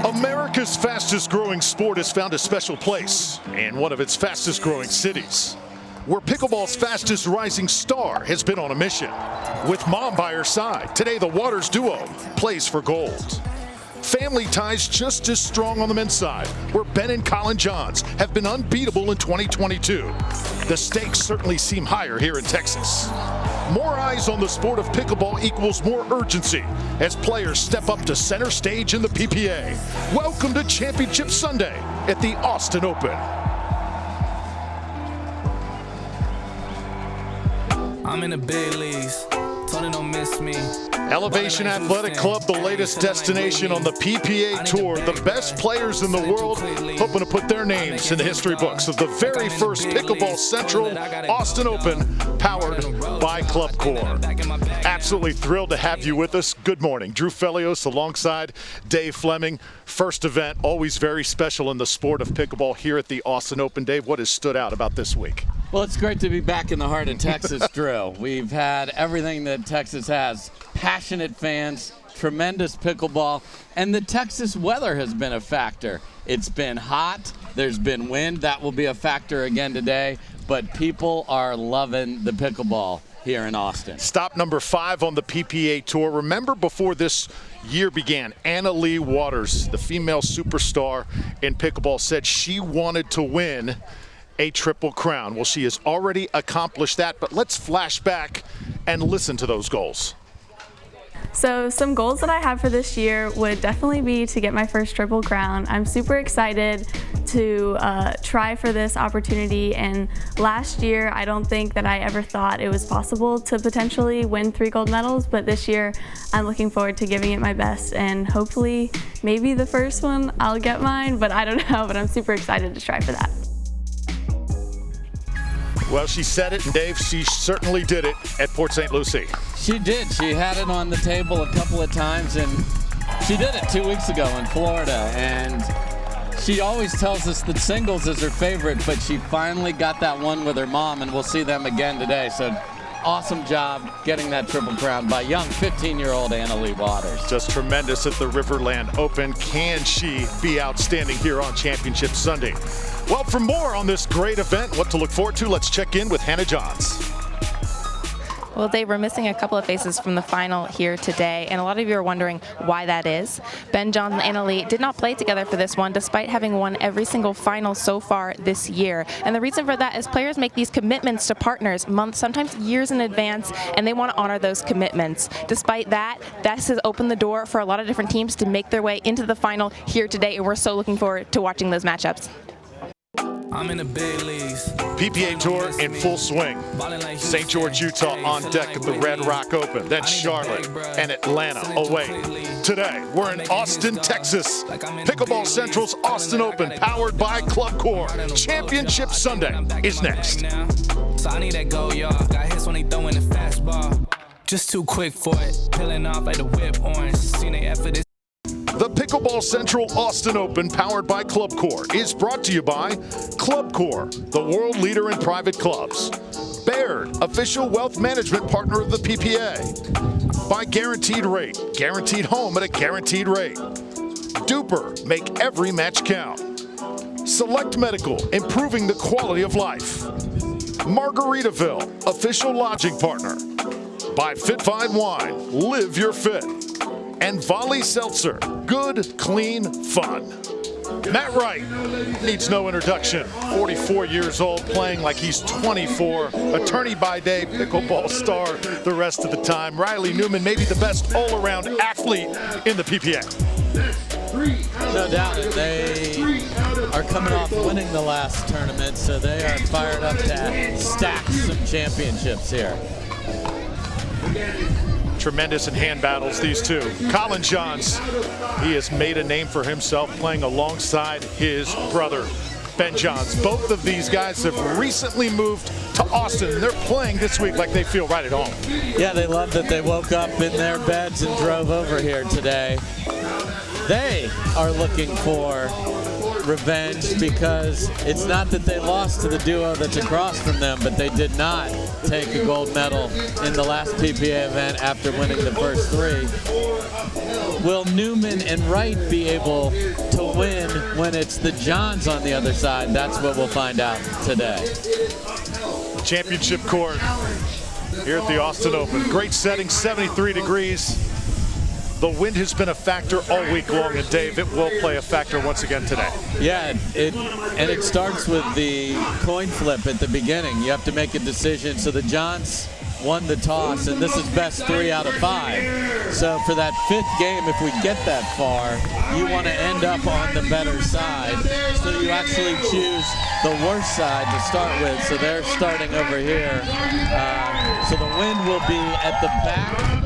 America's fastest growing sport has found a special place in one of its fastest growing cities, where pickleball's fastest rising star has been on a mission. With mom by her side, today the Waters duo plays for gold. Family ties just as strong on the men's side, where Ben and Colin Johns have been unbeatable in 2022. The stakes certainly seem higher here in Texas. More eyes on the sport of pickleball equals more urgency as players step up to center stage in the PPA. Welcome to Championship Sunday at the Austin Open. I'm in the big leagues, told her don't miss me. Elevation Athletic Club, the latest destination on the PPA Tour. The best players in the world hoping to put their names in the history books of the very first Pickleball Central Austin Open, powered by Club Corp. Absolutely thrilled to have you with us. Good morning. Drew Felios alongside Dave Fleming. First event, always very special in the sport of pickleball here at the Austin Open. Dave, what has stood out about this week? Well, it's great to be back in the heart of Texas, Drew. We've had everything that Texas has. Passionate fans, tremendous pickleball, and the Texas weather has been a factor. It's been hot, there's been wind, that will be a factor again today, but people are loving the pickleball here in Austin. Stop number 5 on the PPA Tour. Remember, before this year began, Anna Leigh Waters, the female superstar in pickleball, said she wanted to win a triple crown. Well, she has already accomplished that, but let's flash back and listen to those goals. So some goals that I have for this year would definitely be to get my first triple crown. I'm super excited to try for this opportunity, and last year I don't think that I ever thought it was possible to potentially win 3 gold medals, but this year I'm looking forward to giving it my best, and hopefully maybe the first one I'll get mine, but I don't know, but I'm super excited to try for that. Well, she said it, and Dave, she certainly did it at Port St. Lucie. She did. She had it on the table a couple of times, and she did it 2 weeks ago in Florida. And she always tells us that singles is her favorite, but she finally got that one with her mom, and we'll see them again today. So awesome job getting that triple crown by young 15-year-old Anna Leigh Waters. Just tremendous at the Riverland Open. Can she be outstanding here on Championship Sunday? Well, for more on this great event, what to look forward to, let's check in with Hannah Johns. Well, Dave, we're missing a couple of faces from the final here today, and a lot of you are wondering why that is. Ben Johns and Anna Leigh did not play together for this one, despite having won every single final so far this year. And the reason for that is players make these commitments to partners months, sometimes years in advance, and they want to honor those commitments. Despite that, this has opened the door for a lot of different teams to make their way into the final here today, and we're so looking forward to watching those matchups. I'm in the big leagues. PPA Tour in full swing. St. George, Utah on deck at the Red Rock Open. Then Charlotte and Atlanta away. Today, we're in Austin, Texas. Pickleball Central's Austin Open, powered by Club Corp. Championship Sunday is next. So I need that go, y'all. Got hits when they throwing the fastball. Just too quick for it. Peeling off like the whip orange. Seen the effort. The Pickleball Central Austin Open, powered by Club Corp, is brought to you by Club Corp, the world leader in private clubs. Baird, official wealth management partner of the PPA. By Guaranteed Rate, guaranteed home at a guaranteed rate. Duper, make every match count. Select Medical, improving the quality of life. Margaritaville, official lodging partner. By Fit Fine Wine, live your fit. And Volley Seltzer, good, clean fun. Matt Wright needs no introduction. 44 years old, playing like he's 24. Attorney by day, pickleball star the rest of the time. Riley Newman, maybe the best all-around athlete in the PPA. No doubt, they are coming off winning the last tournament, so they are fired up to stack some championships here. Tremendous in hand battles, these two. Colin Johns, he has made a name for himself playing alongside his brother, Ben Johns. Both of these guys have recently moved to Austin. They're playing this week like they feel right at home. Yeah, they love that they woke up in their beds and drove over here today. They are looking for revenge because it's not that they lost to the duo that's across from them, but they did not take a gold medal in the last PPA event after winning the first 3. Will Newman and Wright be able to win when it's the Johns on the other side? That's what we'll find out today. Championship court here at the Austin Open. Great setting, 73 degrees. The wind has been a factor all week long, and Dave, it will play a factor once again today. Yeah, it starts with the coin flip at the beginning. You have to make a decision. So the Johns won the toss, and this is best 3 out of 5. So for that 5th game, if we get that far, you want to end up on the better side. So you actually choose the worst side to start with. So they're starting over here. So the wind will be at the back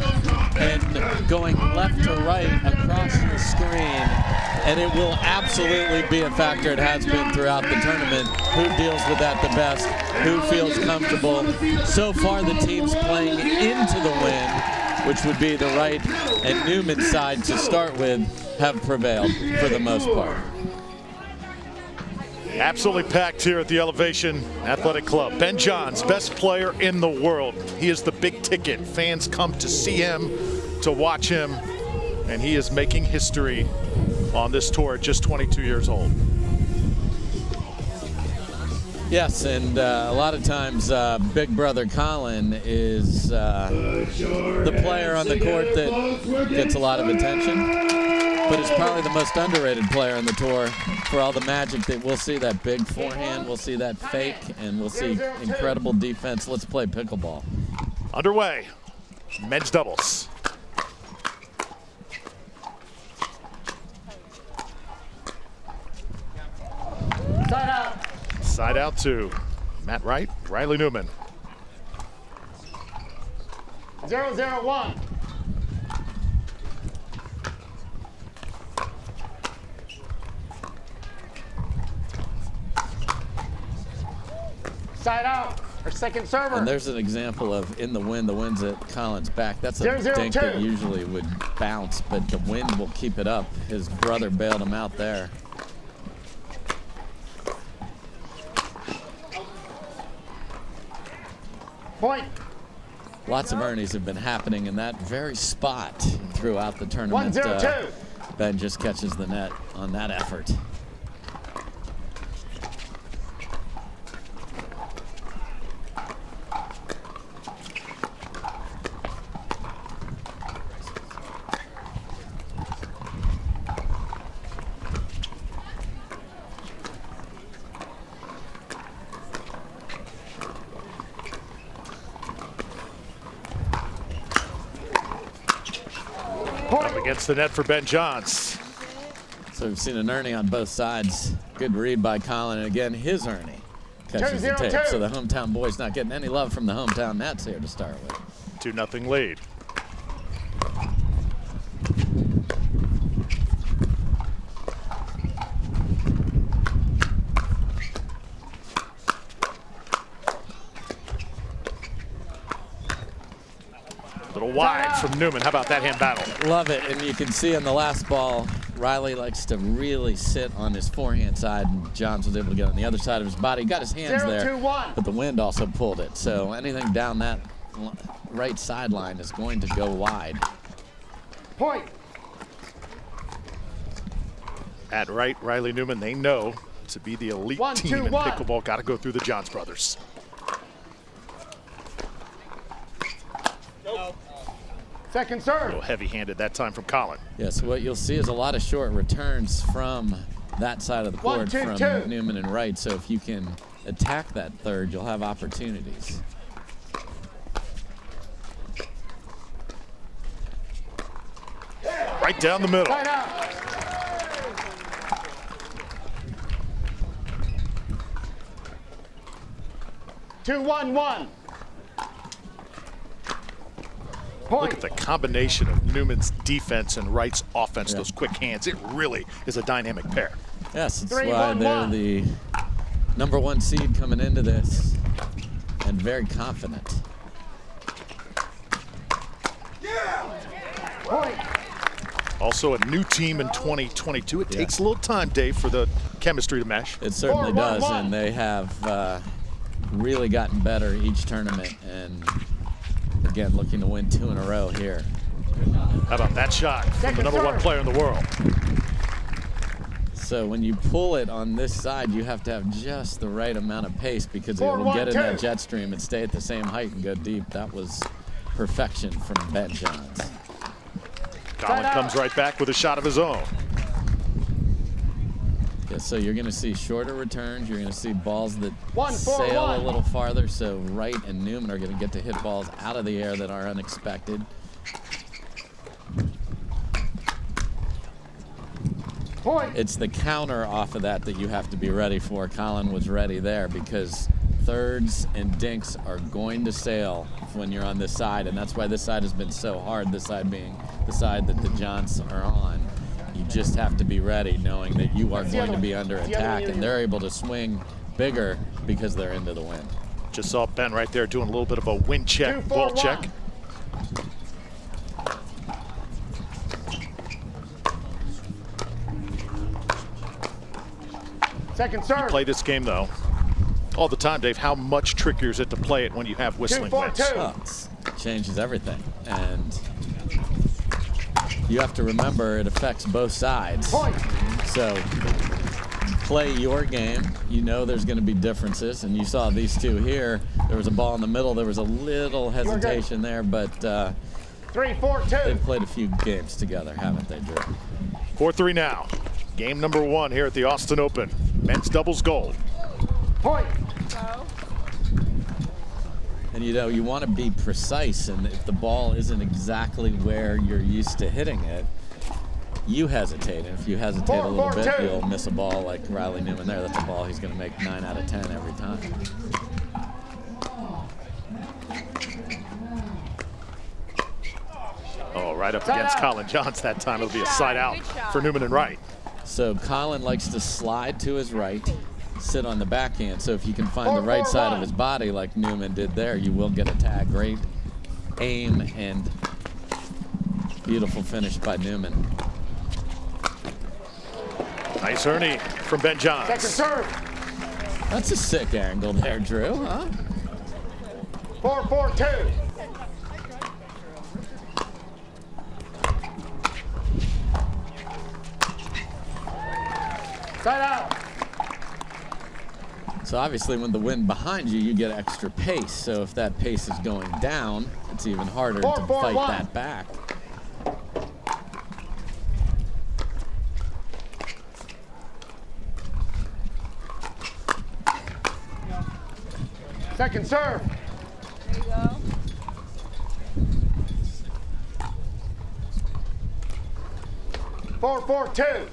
and going left to right across the screen, and it will absolutely be a factor. It has been throughout the tournament. Who deals with that the best? Who feels comfortable? So far, the teams playing into the wind, which would be the Wright and Newman side to start with, have prevailed for the most part. Absolutely packed here at the Elevation Athletic Club. Ben Johns, best player in the world. He is the big ticket. Fans come to see him, to watch him, and he is making history on this tour at just 22 years old. Yes, and a lot of times Big Brother Colin is the player on the court that gets a lot of attention, but is probably the most underrated player on the tour for all the magic that we'll see. That big forehand, we'll see that fake, and we'll see incredible defense. Let's play pickleball. Underway, men's doubles. Side out to Matt Wright, Riley Newman. 0-0-1. Side out, our second server. And there's an example of in the wind, the wind's at Colin's back. That's a 0-0-2. dink that usually would bounce, but the wind will keep it up. His brother bailed him out there. Point. Lots of Ernies have been happening in that very spot throughout the tournament. 1-0-2. Ben just catches the net on that effort. Up against the net for Ben Johns. So we've seen an Ernie on both sides. Good read by Colin, and again, his Ernie catches the tape. 2-0-2. So the hometown boys not getting any love from the hometown Nets here to start with. 2-0 lead. Little wide from Newman. How about that hand battle? Love it, and you can see on the last ball, Riley likes to really sit on his forehand side, and Johns was able to get on the other side of his body. He got his hands there, 0-2-1. but the wind also pulled it. So anything down that right sideline is going to go wide. Point. At right, Riley Newman, they know to be the elite team in 1-2-1. pickleball, got to go through the Johns brothers. Second A serve. little heavy-handed that time from Colin. Yes, what you'll see is a lot of short returns from that side of the court 1-2-2. from Newman and Wright. So if you can attack that third, you'll have opportunities. Right down the middle. Side out. Two, 1-1. Point. Look at the combination of Newman's defense and Wright's offense, those quick hands. It really is a dynamic pair. Yes, it's 3-1-1. why they're the #1 seed coming into this, and very confident. Point. Also a new team in 2022. It takes a little time, Dave, for the chemistry to mesh. It certainly 4-1-1. does, and they have really gotten better each tournament, and again, looking to win 2 in a row here. How about that shot from the number 1 player in the world? So when you pull it on this side, you have to have just the right amount of pace because it will get in that jet stream and stay at the same height and go deep. That was perfection from Ben Johns. Colin comes right back with a shot of his own. Yeah, so you're going to see shorter returns. You're going to see balls that sail a little farther. So Wright and Newman are going to get to hit balls out of the air that are unexpected. Point. It's the counter off of that you have to be ready for. Colin was ready there because thirds and dinks are going to sail when you're on this side, and that's why this side has been so hard, this side being the side that the Johns are on. You just have to be ready knowing that you are going to be under attack, and they're able to swing bigger because they're into the wind. Just saw Ben right there doing a little bit of a wind check, ball check. Second serve. You play this game, though, all the time, Dave. How much trickier is it to play it when you have whistling winds? 2-4-2. Oh, it changes everything. And you have to remember it affects both sides. Point. So play your game. You know there's going to be differences. And you saw these two here. There was a ball in the middle. There was a little hesitation there, but 3-4-2. they've played a few games together, haven't they, Drew? 4-3 now. Game number 1 here at the Austin Open. Men's doubles gold. Point. And you know, you want to be precise, and if the ball isn't exactly where you're used to hitting it, you hesitate. And if you hesitate a little bit, you'll miss a ball like Riley Newman there. That's a ball he's going to make 9 out of 10 every time. Oh, right up against Colin Johns that time. It'll be a side out for Newman and Wright. So Colin likes to slide to his right, sit on the backhand. So if you can find the right side of his body like Newman did there, you will get a tag. Great aim and beautiful finish by Newman. Nice Ernie from Ben Johns. Second serve. That's a sick angle there, Drew, huh? 4-4-2. Side out. So obviously when the wind behind you, you get extra pace. So if that pace is going down, it's even harder to fight that back. Second serve. There you go. Four, 4-2.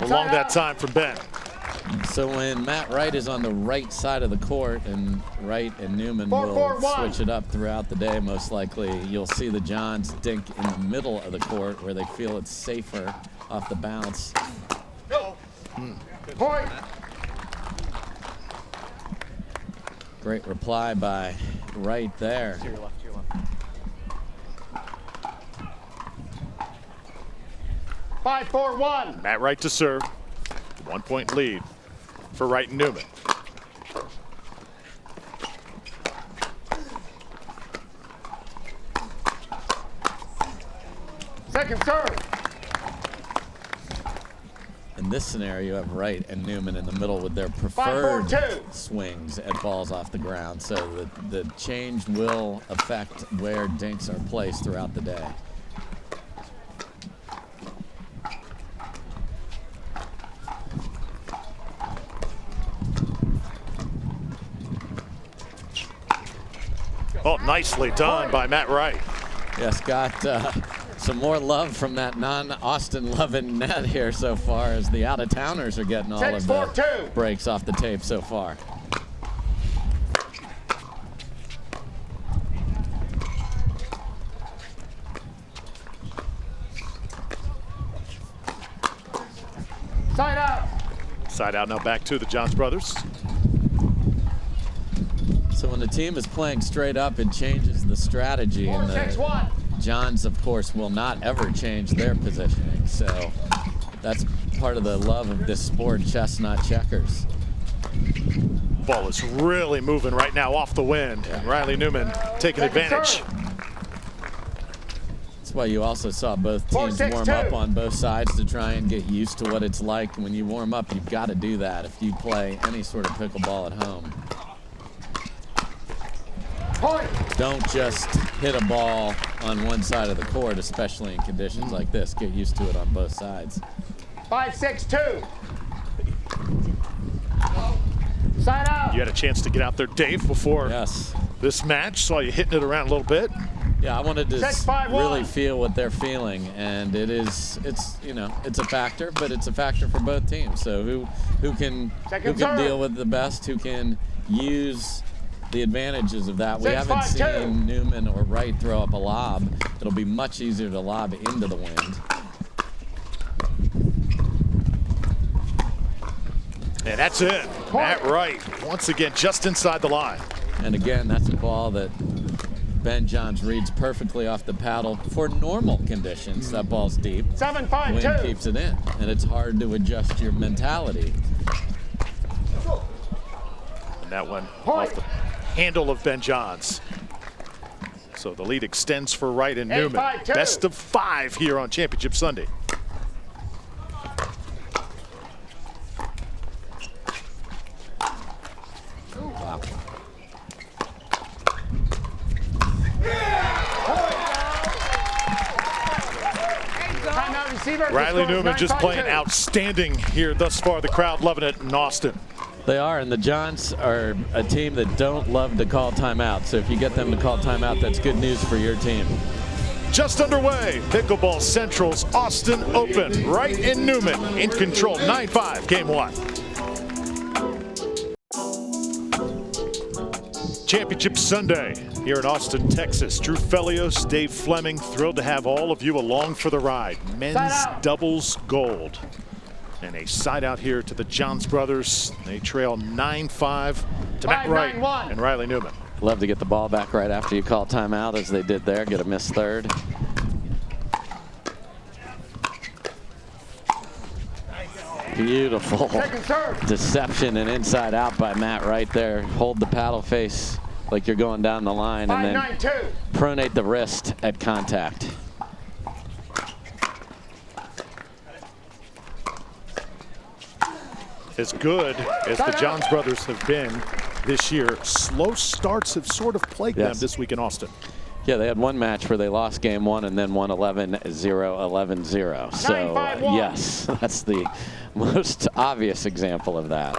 Along that time from Ben. So when Matt Wright is on the right side of the court, and Wright and Newman will switch it up throughout the day, most likely you'll see the Johns dink in the middle of the court where they feel it's safer off the bounce. Point. Great reply by Wright there. 5-4-1. Matt Wright to serve. 1 point lead for Wright and Newman. Second serve. In this scenario, you have Wright and Newman in the middle with their preferred 5-4-2. swings at balls off the ground. So the change will affect where dinks are placed throughout the day. Oh, nicely done by Matt Wright. Yes, got some more love from that non-Austin loving net here so far, as the out-of-towners are getting all of the breaks off the tape so far. Side out. Side out now back to the Johns brothers. So when the team is playing straight up, it changes the strategy. And the 4-6-1. Johns, of course, will not ever change their positioning. So that's part of the love of this sport, chess, not checkers. Ball is really moving right now off the wind. And Riley Newman taking advantage. That's why you also saw both teams warm up on both sides to try and get used to what it's like. When you warm up, you've got to do that if you play any sort of pickleball at home. Point. Don't just hit a ball on one side of the court, especially in conditions like this. Get used to it on both sides. 5-6-2. Side out. You had a chance to get out there, Dave, before Yes. this match. Saw you hitting it around a little bit. Yeah, I wanted to 6-5-1. really feel what they're feeling, and it's a factor, but it's a factor for both teams. So who can deal with the best, who can use the advantages of that. We haven't 6-5-2. seen Newman or Wright throw up a lob. It'll be much easier to lob into the wind. And that's it. Matt Wright, once again, just inside the line. And again, that's a ball that Ben Johns reads perfectly off the paddle for normal conditions. That ball's deep. 7-5-2. Wind keeps it in, and it's hard to adjust your mentality. And that one off the handle of Ben Johns. So the lead extends for Wright and Newman. 8-5-2. Best of 5 here on Championship Sunday. Wow. Timeout receiver. Riley The score is Newman just 9-5-2. playing outstanding here thus far. The crowd loving it in Austin. They are, and the Johns are a team that don't love to call timeout. So if you get them to call timeout, that's good news for your team. Just underway, Pickleball Central's Austin Open. Wright and Newman in control, 9-5, game 1. Championship Sunday here in Austin, Texas. Drew Felios, Dave Fleming, thrilled to have all of you along for the ride. Men's doubles gold. And a side out here to the Johns brothers. They trail 9-5 to Matt Wright and Riley Newman. Love to get the ball back right after you call timeout, as they did there, get a missed third. Beautiful deception and inside out by Matt Wright there. Hold the paddle face like you're going down the line, and then pronate the wrist at contact. As good as the Johns brothers have been this year, slow starts have sort of plagued them this week in Austin. Yeah, they had one match where they lost game 1 and then won 11-0, 11-0. So, yes, that's the most obvious example of that.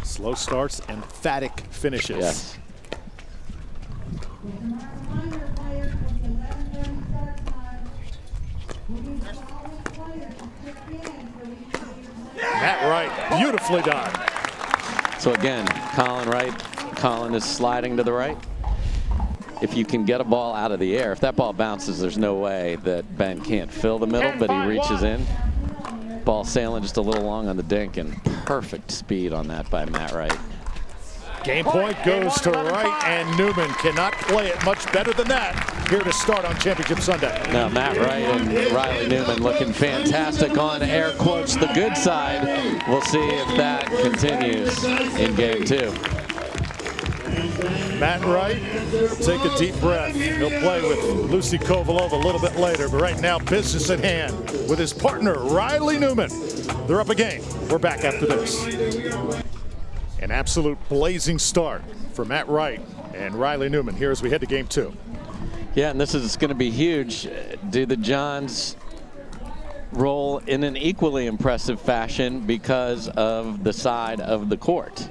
Slow starts, emphatic finishes. Yes. Matt Wright, beautifully done. So again, Colin Wright. Colin is sliding to the right. If you can get a ball out of the air, if that ball bounces, there's no way that Ben can't fill the middle, but he reaches in. Ball sailing just a little long on the dink, and perfect speed on that by Matt Wright. Game point goes to Wright, and Newman cannot play it much better than that here to start on Championship Sunday. Now Matt Wright and Riley Newman looking fantastic on air quotes the good side. We'll see if that continues in game 2. Matt Wright, take a deep breath. He'll play with Lucy Kovalova a little bit later, but right now business at hand with his partner Riley Newman. They're up a game. We're back after this. An absolute blazing start for Matt Wright and Riley Newman here as we head to game 2. Yeah, and this is going to be huge. Do the Johns roll in an equally impressive fashion because of the side of the court?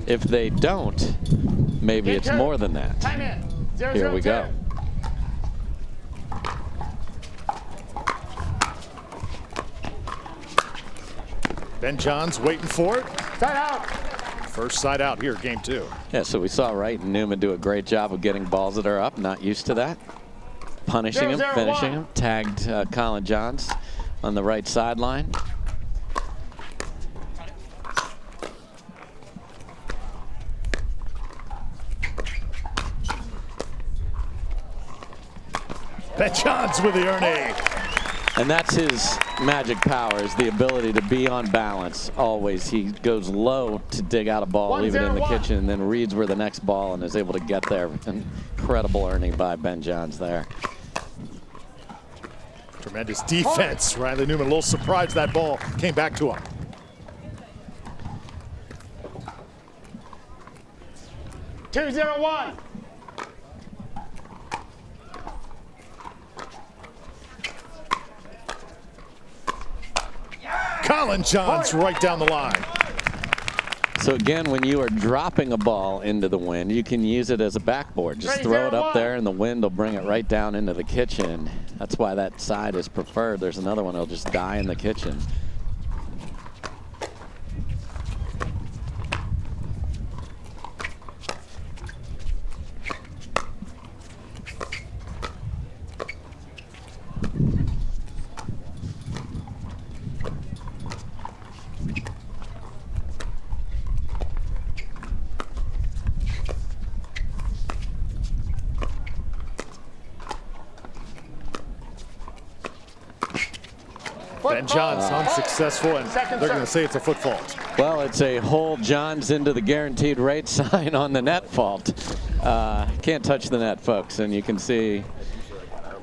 If they don't, maybe it's more than that. Here we go. Ben Johns waiting for it. Side out. First side out here, game 2. Yeah, so we saw Wright and Newman do a great job of getting balls that are up, not used to that. Punishing him, finishing him. Tagged Colin Johns on the right sideline. Ben Johns with the Ernie. And that's his magic powers, the ability to be on balance always. He goes low to dig out a ball, leave it in the kitchen, and then reads where the next ball and is able to get there. Incredible earning by Ben Johns there. Tremendous defense. Riley Newman a little surprised that ball came back to him. Two, 0-1. Colin Johns right down the line. So again, when you are dropping a ball into the wind, you can use it as a backboard. Just throw it up there and the wind will bring it right down into the kitchen. That's why that side is preferred. There's another one that'll just die in the kitchen. Ben Johns unsuccessful, and they're going to say it's a foot fault. Well, it's a whole Johns into the guaranteed rate sign on the net fault. Can't touch the net, folks, and you can see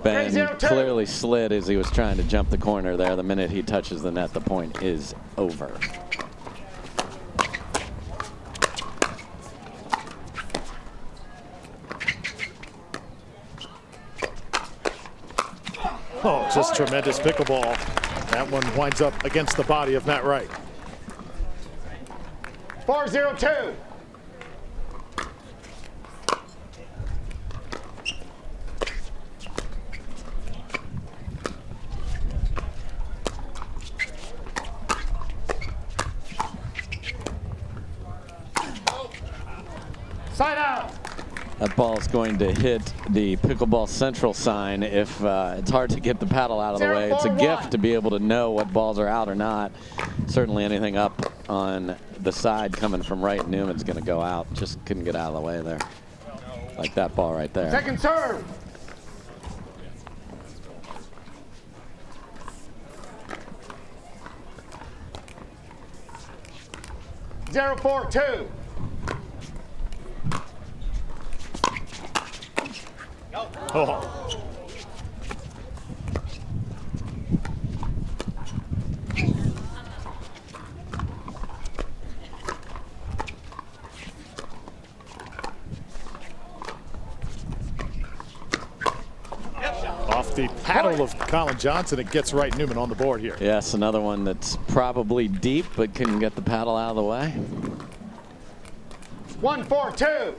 Ben clearly slid as he was trying to jump the corner there. The minute he touches the net, the point is over. Oh, just tremendous pickleball. That one winds up against the body of Matt Wright. 4-0-2. Side out. That ball is going to hit the Pickleball Central sign if it's hard to get the paddle out of the way. It's a gift to be able to know what balls are out or not. Certainly anything up on the side coming from Wright Newman's going to go out. Just couldn't get out of the way there. Like that ball right there. Second serve. Zero, 4-2. Oh. Off the paddle of Colin Johnson, it gets Wright Newman on the board here. Yes, another one that's probably deep but couldn't get the paddle out of the way. 1-4-2.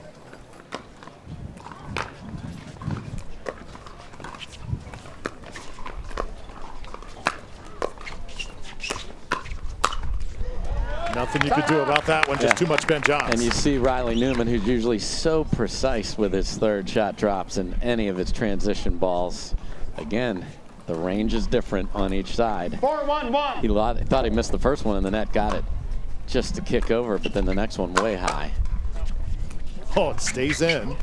Nothing you could do about that one, just too much Ben Johns. And you see Riley Newman, who's usually so precise with his third shot drops and any of his transition balls. Again, the range is different on each side. 4-1-1. He thought he missed the first one and the net got it just to kick over, but then the next one way high. Oh, it stays in.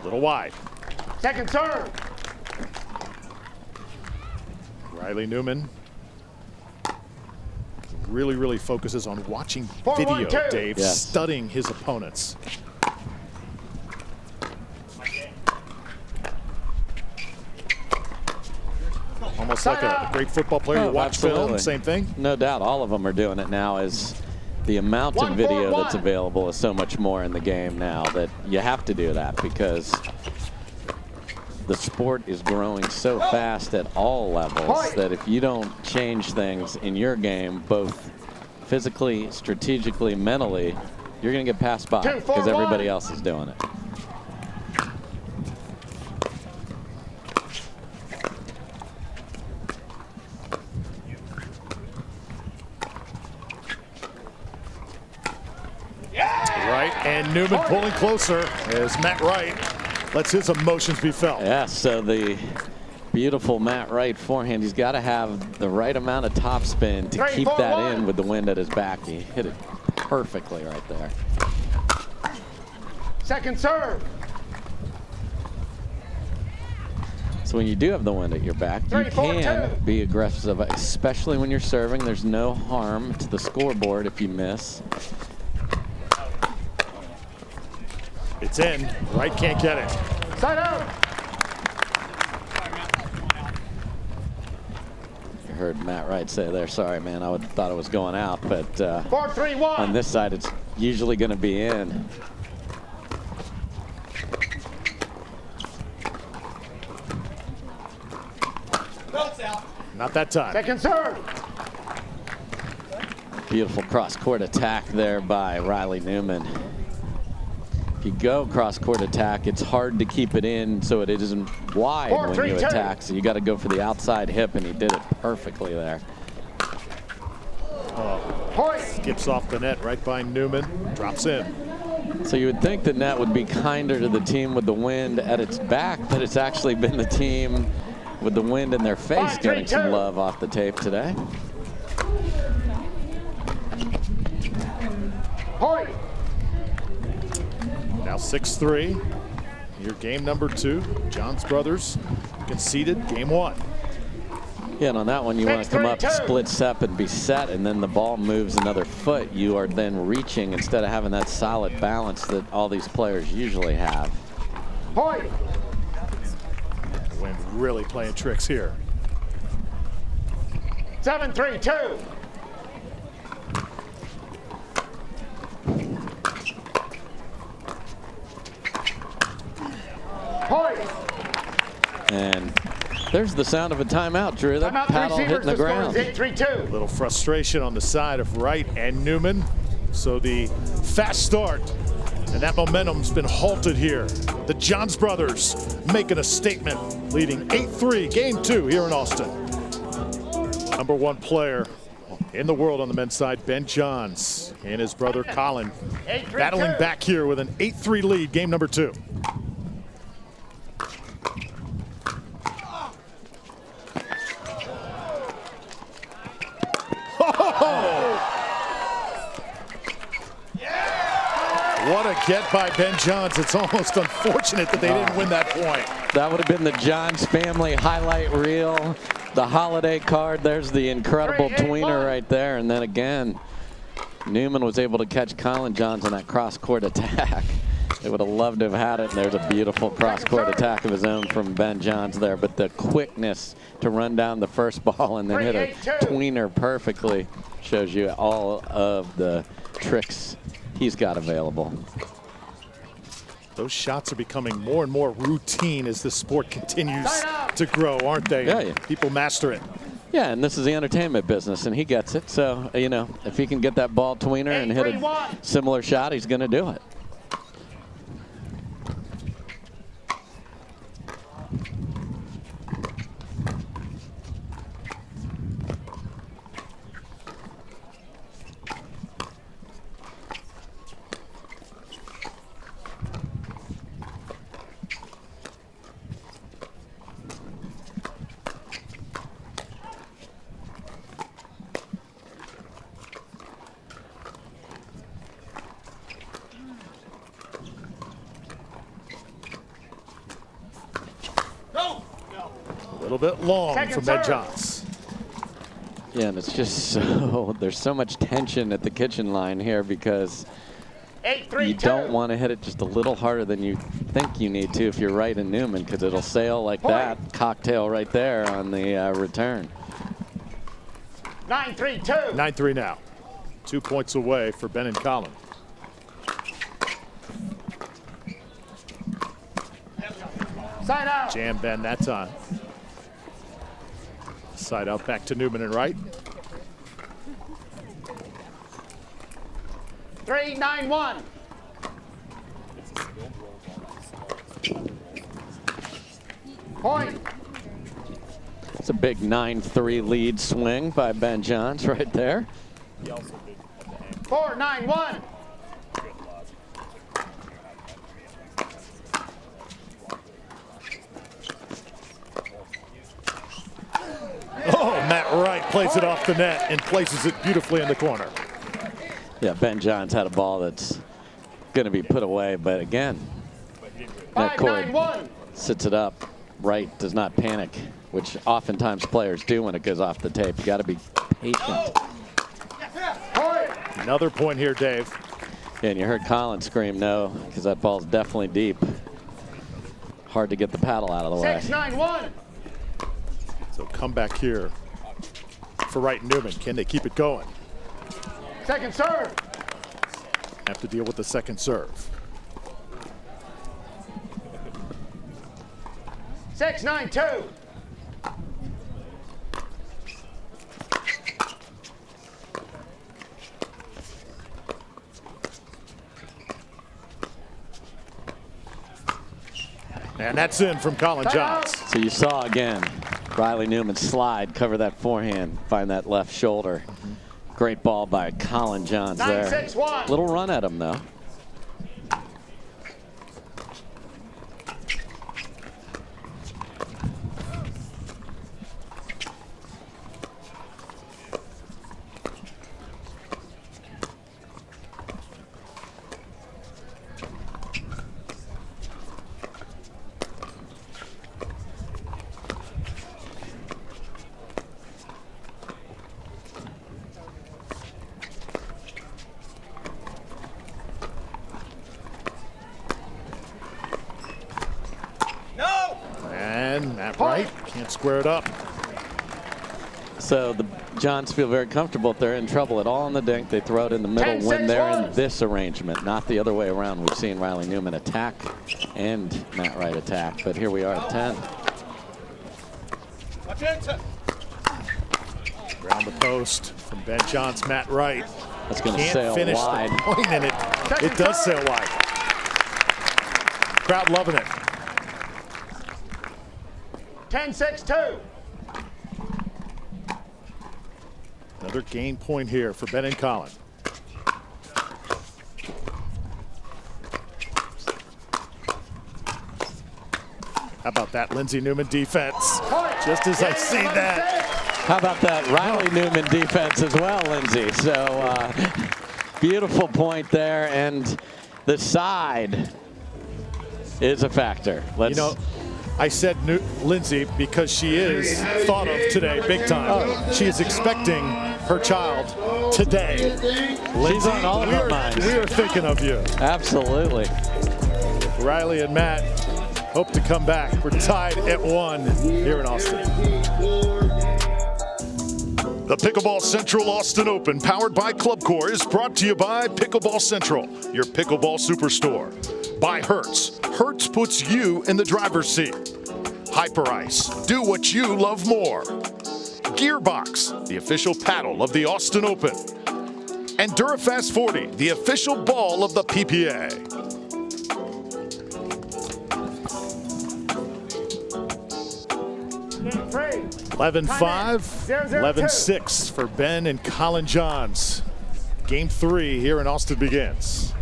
Little wide. Second serve. Riley Newman really focuses on watching video, Dave, yes. studying his opponents. Almost like a great football player. You watch film, same thing. No doubt, all of them are doing it now. As the amount of video that's available is so much more in the game now that you have to do that because the sport is growing so fast at all levels that if you don't change things in your game, both physically, strategically, mentally, you're going to get passed by because everybody else is doing it. Wright and Newman pulling closer as Matt Wright lets his emotions be felt. Yeah, so the Beautiful Matt Wright forehand. He's got to have the right amount of topspin to 3, keep 4, that 1. in with the wind at his back. He hit it perfectly right there. Second serve. So when you do have the wind at your back, you 3, 4, can 2. be aggressive, especially when you're serving. There's no harm to the scoreboard if you miss. It's in. Wright can't get it. Side out. You heard Matt Wright say there, sorry, man, I thought it was going out, but 4, 3, 1. on this side, it's usually going to be in. Not that time. Second serve. Beautiful cross-court attack there by Riley Newman. If you go cross-court attack, it's hard to keep it in so it isn't wide 4, when 3, you 2. attack. So you got to go for the outside hip, and he did it perfectly there. Point. Skips off the net right by Newman. Drops in. So you would think the net would be kinder to the team with the wind at its back, but it's actually been the team with the wind in their face 5, 3, getting some 2. love off the tape today. Point. Now 6-3. Your game number 2. Johns brothers conceded game 1. Yeah, and on that one, you want to come up, 6-3-2. split step, and be set, and then the ball moves another foot. You are then reaching instead of having that solid balance that all these players usually have. Point. Wind really playing tricks here. 7, 3, 2. Point. And there's the sound of a timeout, Drew. That Timeout, paddle three hitting the receivers. The ground. score is 8-3-2. Little frustration on the side of Wright and Newman. So the fast start and that momentum's been halted here. The Johns brothers making a statement, leading 8-3, game 2 here in Austin. Number 1 player in the world on the men's side, Ben Johns, and his brother Colin, 8-3-2. battling back here with an 8-3 lead, game number 2. What a get by Ben Johns. It's almost unfortunate that they didn't win that point. That would have been the Johns family highlight reel, the holiday card. There's the incredible 3-8-1. tweener right there. And then again, Newman was able to catch Colin Johns on that cross-court attack. They would have loved to have had it, and there's a beautiful cross-court attack of his own from Ben Johns there. But the quickness to run down the first ball and then hit a 3-8-2. tweener perfectly shows you all of the tricks he's got available. Those shots are becoming more and more routine as the sport continues to grow, aren't they? Yeah. People master it. Yeah, and this is the entertainment business, and he gets it. So, you know, if he can get that ball tweener and hit a 8-3-1. similar shot, he's going to do it. A little bit long Second from Ben serve. Johns. Yeah, and it's just so, there's so much tension at the kitchen line here because 8-3-2. you don't want to hit it just a little harder than you think you need to if you're Wright and Newman, because it'll sail like that cocktail right there on the return. 9-3-2. 9-3 now. 2 points away for Ben and Colin. Side out. Jam Ben that time. Side out back to Newman and Wright. 3-9-1. Point. It's a big 9-3 lead swing by Ben Johns right there. 4-9-1. plays it off the net and places it beautifully in the corner. Yeah, Ben Johns had a ball that's going to be put away, but again, net cord 5-9-1. sits it up. Right does not panic, which oftentimes players do when it goes off the tape. You got to be patient. Point. Another point here, Dave. Yeah, and you heard Colin scream no, because that ball's definitely deep. Hard to get the paddle out of the way. 6-9-1. So come back here for Wright and Newman. Can they keep it going? Second serve. Have to deal with the second serve. 6-9-2. And that's in from Colin Johns. So you saw again, Riley Newman slide, cover that forehand, find that left shoulder. Great ball by Colin Johns there. 9-6-1. Little run at him though. And Matt Wright can't square it up. So the Johns feel very comfortable if they're in trouble at all in the dink. They throw it in the middle when they're in this arrangement, not the other way around. We've seen Riley Newman attack and Matt Wright attack, but here we are at 10. Around the post from Ben Johns, Matt Wright. That's going to Can't sail finish wide. the point, and it does sail wide. Crowd loving it. 10-6-2. Another game point here for Ben and Colin. How about that Lindsey Newman defense? Just as I see that. How about that Riley Newman defense as well, Lindsey? So beautiful point there, and the side is a factor. You know, I said Lindsey because she is thought of today big time. She is expecting her child today. She's on all of our minds. We are thinking of you. Absolutely. Riley and Matt hope to come back. We're tied at 1 here in Austin. The Pickleball Central Austin Open, powered by Club Corp, is brought to you by Pickleball Central, your pickleball superstore. By Hertz. Hertz puts you in the driver's seat. Hyper Ice. Do what you love more. Gearbox, the official paddle of the Austin Open. And Durafast 40, the official ball of the PPA. Game 3. 11-5, 11-6 for Ben and Colin Johns. Game 3 here in Austin begins.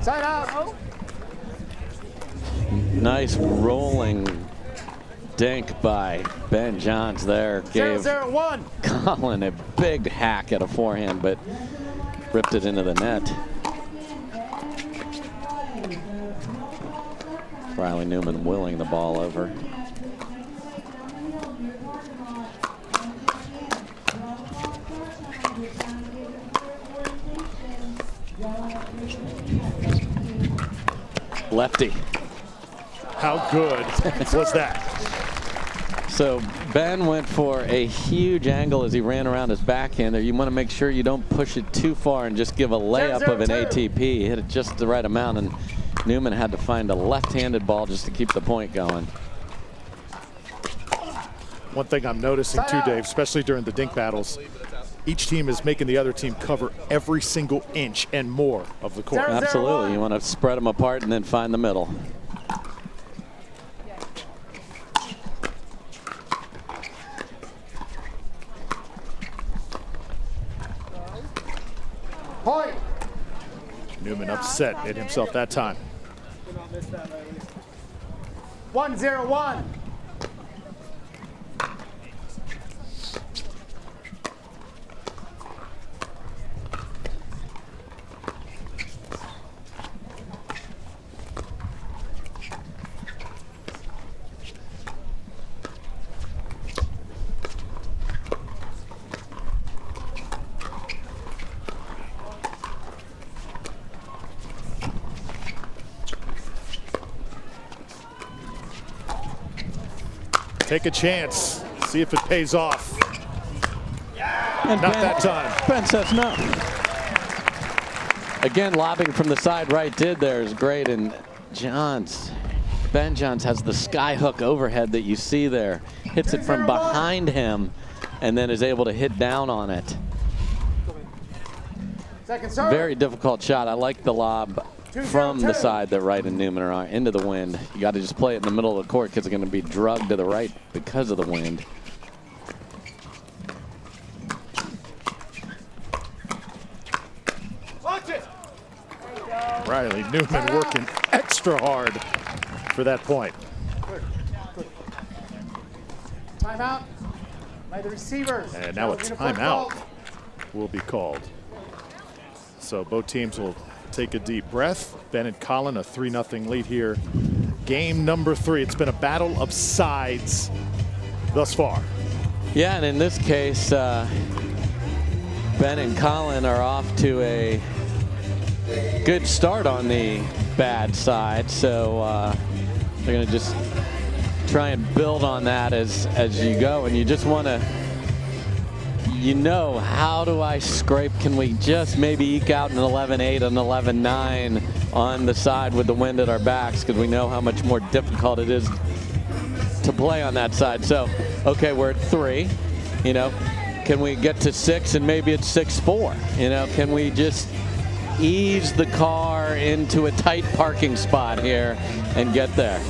Side out. Nice rolling dink by Ben Johns there. Gave 0-0-1. Colin a big hack at a forehand, but ripped it into the net. Riley Newman willing the ball over. Lefty. How good was that? So Ben went for a huge angle as he ran around his backhander. You want to make sure you don't push it too far and just give a layup of an ATP. He hit it just the right amount, and Newman had to find a left-handed ball just to keep the point going. One thing I'm noticing too, Dave, especially during the dink battles, each team is making the other team cover every single inch and more of the court. Absolutely. You want to spread them apart and then find the middle. Point. Newman upset at himself that time. 1-0-1. Take a chance, see if it pays off. And Not that time. Ben says no. Again, lobbing from the side right there is great, and Ben Johns has the sky hook overhead that you see there. Hits it from behind him and then is able to hit down on it. Second serve. Very difficult shot. I like the lob from the side that Wright and Newman are on, into the wind. You got to just play it in the middle of the court because it's going to be drugged to the right because of the wind. Watch it. Riley Newman working extra hard for that point. Timeout by the receivers. And now a timeout will be called. So both teams will take a deep breath. Ben and Colin, a 3-0 lead here. Game number 3. It's been a battle of sides thus far. Yeah, and in this case, Ben and Colin are off to a good start on the bad side. So they're going to just try and build on that as you go. And you just want to, how do I scrape? Can we just maybe eke out an 11-8, an 11-9 on the side with the wind at our backs? Because we know how much more difficult it is to play on that side. So, okay, we're at 3. Can we get to 6 and maybe it's 6-4? Can we just ease the car into a tight parking spot here and get there?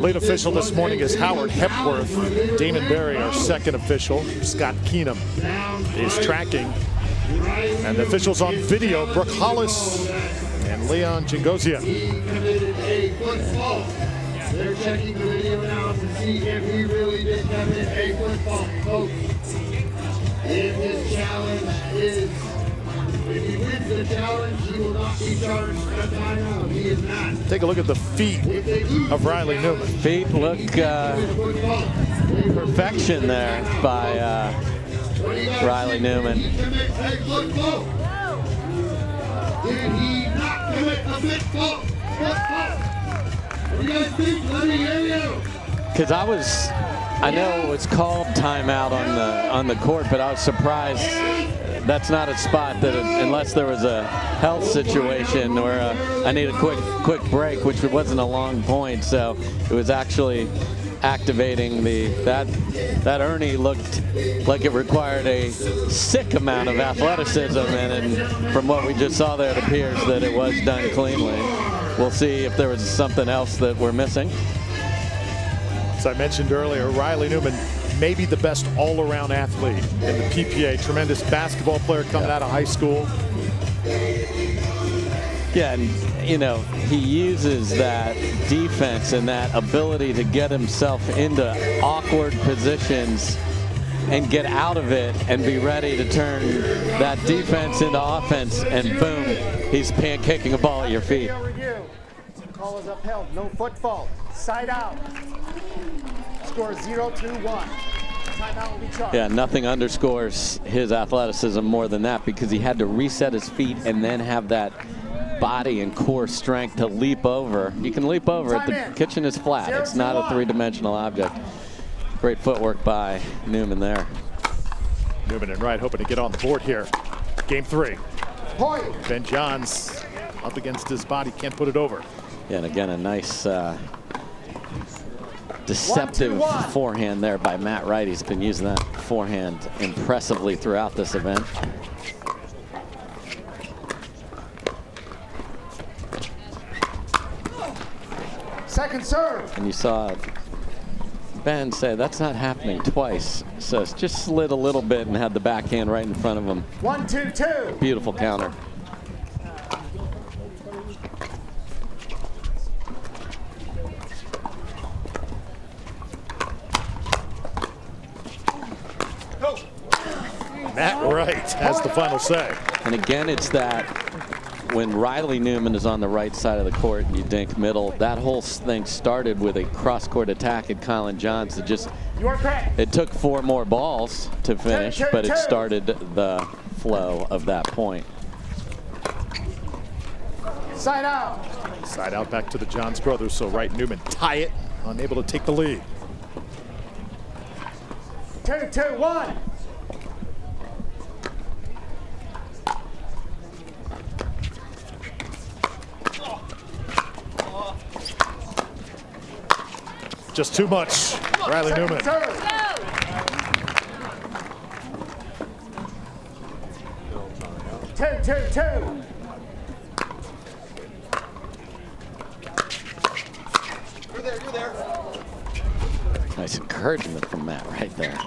Lead official this morning is Howard Hepworth. Damon Berry, our second official. Scott Keenum is tracking. And the officials on video, Brooke Hollis and Leon Jingozia. They're checking the video now to see if he really did commit a football. Folks, if his challenge is, if he wins the challenge, he will not be charged a timeout. He is not. Take a look at the feet of Riley Newman. Feet look perfection there by Riley Newman. Did he not commit a football? What do you guys think? Let me hear you. Because I know it was called timeout on the court, but I was surprised that's not a spot that, unless there was a health situation or I need a quick break, which wasn't a long point. So it was actually activating that Ernie looked like it required a sick amount of athleticism, and from what we just saw there, it appears that it was done cleanly. We'll see if there was something else that we're missing. As I mentioned earlier, Riley Newman may be the best all-around athlete in the PPA. Tremendous basketball player coming out of high school. Yeah, and he uses that defense and that ability to get himself into awkward positions and get out of it and be ready to turn that defense into offense, and boom, he's pancaking a ball at your feet. Call is upheld. No foot fault. Side out. Score 0-2-1. Timeout will be charged. Yeah, nothing underscores his athleticism more than that, because he had to reset his feet and then have that body and core strength to leap over. You can leap over it. The kitchen is flat. It's not a three-dimensional object. Great footwork by Newman there. Newman and Wright hoping to get on the board here. Game 3. Point. Ben Johns up against his body, can't put it over. Yeah, and again, a nice deceptive forehand there by Matt Wright. He's been using that forehand impressively throughout this event. Second serve. And you saw Ben say that's not happening twice. So it's just slid a little bit and had the backhand right in front of him. 1-2-2. Beautiful counter. right, has the final say. And again, it's that when Riley Newman is on the right side of the court and you dink middle, that whole thing started with a cross-court attack at Colin Johns that just, it took 4 more balls to finish, but it started the flow of that point. Side out. Side out back to the Johns brothers, so Wright and Newman tie it, unable to take the lead. 2-2-1. Just too much, Riley Newman. 2-2-2. You're there. Nice encouragement from Matt right there.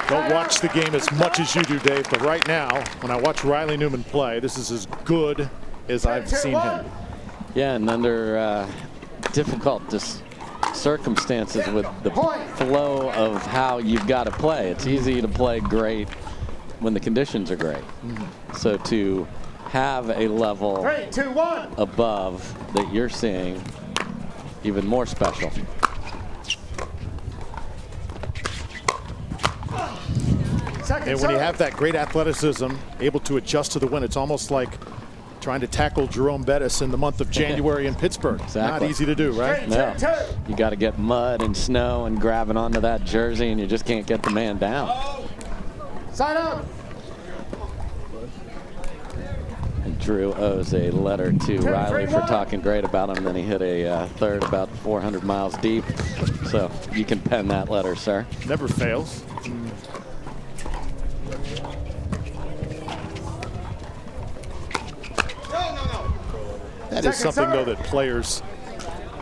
Don't watch the game as much as you do, Dave, but right now, when I watch Riley Newman play, this is as good as I've seen him. Yeah, and under difficult circumstances with the flow of how you've got to play. It's easy to play great when the conditions are great. So to have a level 3, 2, 1. above that you're seeing, even more special. And when you have that great athleticism, able to adjust to the wind, it's almost like trying to tackle Jerome Bettis in the month of January in Pittsburgh. Exactly. Not easy to do, right? No. You got to get mud and snow and grabbing onto that jersey, and you just can't get the man down. Side out. And Drew owes a letter to Riley for talking great about him. Then he hit a third about 400 miles deep. So you can pen that letter, sir. Never fails. That is something, though, that players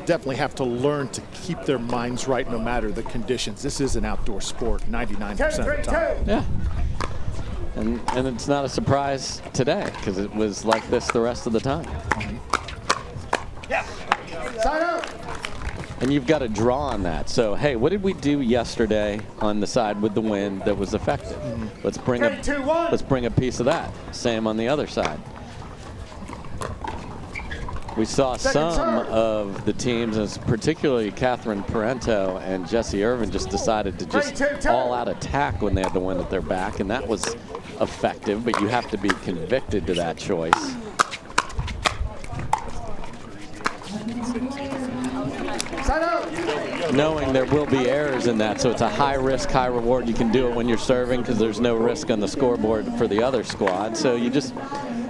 definitely have to learn to keep their minds right no matter the conditions. This is an outdoor sport 99% of the time. Yeah. And it's not a surprise today because it was like this the rest of the time. Side out. And you've got to draw on that. So, hey, what did we do yesterday on the side with the wind that was effective? Let's bring a piece of that. Same on the other side. We saw some of the teams, as particularly Catherine Parento and Jesse Irvin, just decided to just all-out attack when they had the wind at their back, and that was effective, but you have to be convicted to that choice. Knowing there will be errors in that, so it's a high risk, high reward. You can do it when you're serving because there's no risk on the scoreboard for the other squad, so you just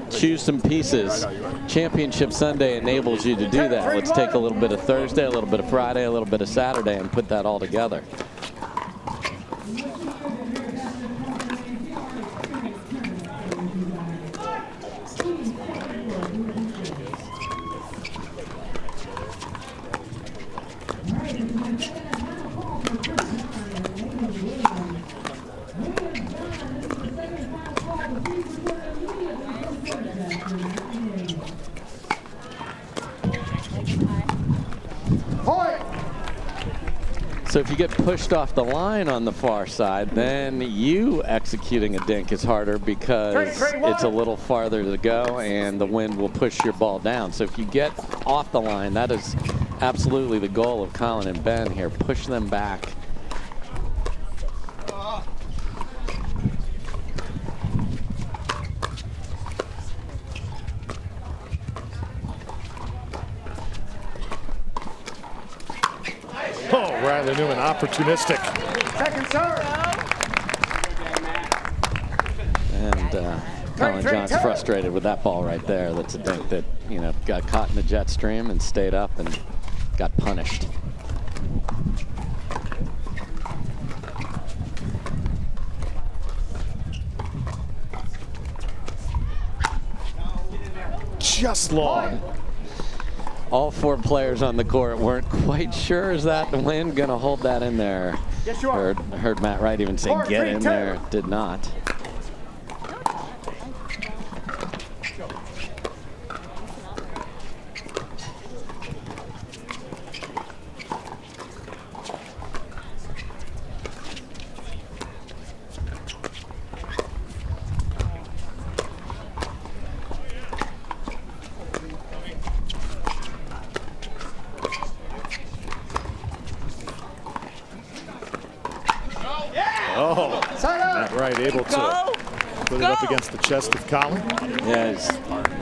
choose some pieces. Championship Sunday enables you to do that. Let's take a little bit of Thursday, a little bit of Friday, a little bit of Saturday, and put that all together. So if you get pushed off the line on the far side, then you executing a dink is harder because it's a little farther to go and the wind will push your ball down. So if you get off the line, that is absolutely the goal of Colin and Ben here. Push them back. Oh, Riley Newman, opportunistic. Second serve. And Colin Johns frustrated with that ball right there. That's a dink that, you know, got caught in the jet stream and stayed up and got punished. Just long. All 4 players on the court weren't quite sure, is that the wind going to hold that in there? Yes, you are. Heard Matt Wright even say, get in there. Did not. Wright able to put it up against the chest of Colin. Yeah, he's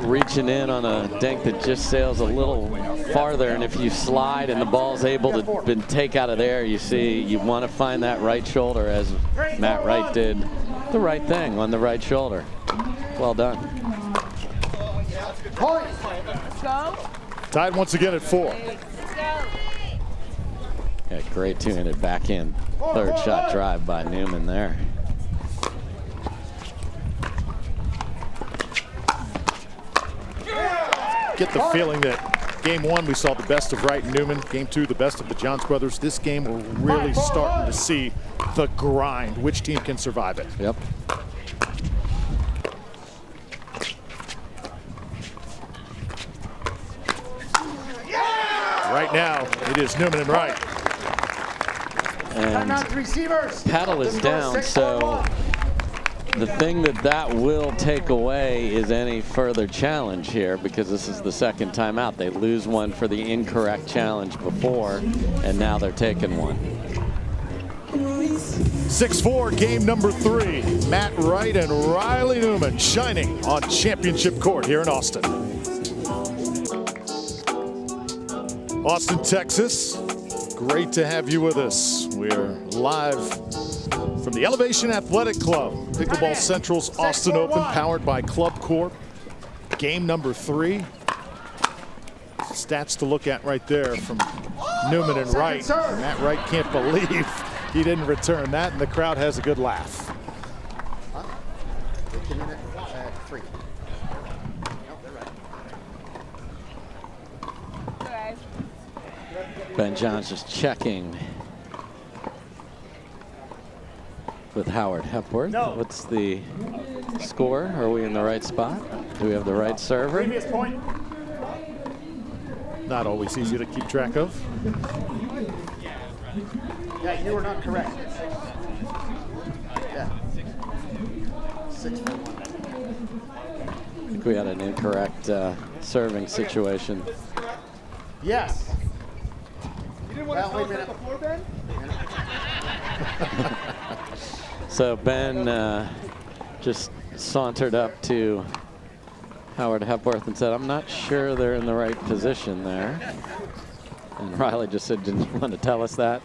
reaching in on a dink that just sails a little farther, and if you slide and the ball's able to take out of there, you see you want to find that right shoulder, as Matt Wright did the right thing on the right shoulder. Well done. Tied once again at 4. Yeah, great two-handed backhand third shot drive by Newman there. Get the feeling that game 1 we saw the best of Wright and Newman. Game 2 the best of the Johns brothers. This game we're really starting to see the grind. Which team can survive it? Yep. Right now it is Newman and Wright. And paddle is down, so the thing that will take away is any further challenge here, because this is the second time out. They lose one for the incorrect challenge before, and now they're taking one. 6-4, game number 3. Matt Wright and Riley Newman shining on championship court here in Austin. Austin, Texas. Great to have you with us. We're live from the Elevation Athletic Club. Pickleball Central's Austin Open, powered by Club Corp. Game number 3. Stats to look at right there from Newman and Wright. Matt Wright can't believe he didn't return that, and the crowd has a good laugh. Ben Johns just checking with Howard Hepworth. What's the score? Are we in the right spot? Do we have the right server? Previous point. Not always easy to keep track of. Yeah, you were not correct. Yeah. 6-4-1. I think we had an incorrect serving situation. Yes. Well, wait a minute. Before, Ben? So Ben just sauntered up to Howard Hepworth and said, "I'm not sure they're in the right position there." And Riley just said, "Didn't you want to tell us that?"